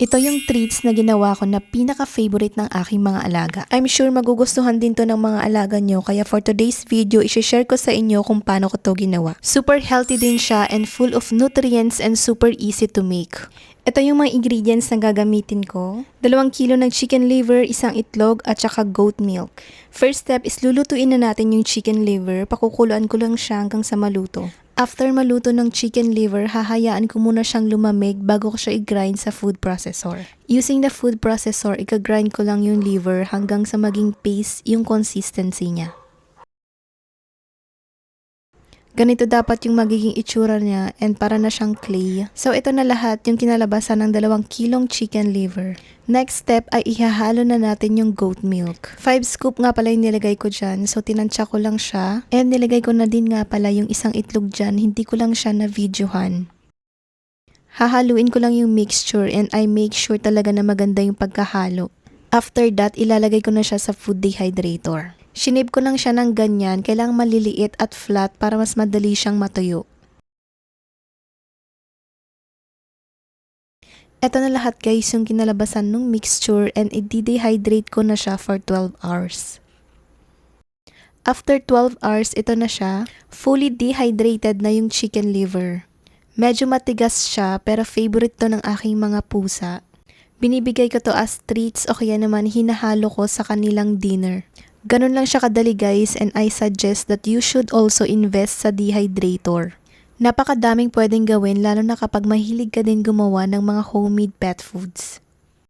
Ito yung treats na ginawa ko na pinaka-favorite ng aking mga alaga. I'm sure magugustuhan din to ng mga alaga nyo, kaya for today's video, isi-share ko sa inyo kung paano ko to ginawa. Super healthy din siya and full of nutrients and super easy to make. Ito yung mga ingredients na gagamitin ko. 2 kilo ng chicken liver, 1 itlog, at saka goat milk. First step is lulutuin na natin yung chicken liver. Pakukuluan ko lang siya hanggang sa maluto. After maluto ng chicken liver, hahayaan ko muna siyang lumamig bago ko siya i-grind sa food processor. Using the food processor, i-grind ko lang yung liver hanggang sa maging paste yung consistency niya. Ganito dapat yung magiging itsura niya and para na siyang clay. So ito na lahat yung kinalabasan ng 2 kilong chicken liver. Next step ay ihahalo na natin yung goat milk. 5 scoop nga pala yung nilagay ko dyan. So tinansya ko lang siya. And nilagay ko na din nga pala yung 1 itlog dyan. Hindi ko lang siya na-videohan. Hahaluin ko lang yung mixture and I make sure talaga na maganda yung pagkahalo. After that, ilalagay ko na siya sa food dehydrator. Shinip ko lang siya ng ganyan, kailangang maliliit at flat para mas madali siyang matuyo. Ito na lahat guys yung kinalabasan ng mixture and i-dehydrate ko na siya for 12 hours. After 12 hours, ito na siya. Fully dehydrated na yung chicken liver. Medyo matigas siya pero favorite to ng aking mga pusa. Binibigay ko to as treats o kaya naman hinahalo ko sa kanilang dinner. Ganun lang siya kadali guys and I suggest that you should also invest sa dehydrator. Napakadaming pwedeng gawin lalo na kapag mahilig ka din gumawa ng mga homemade pet foods.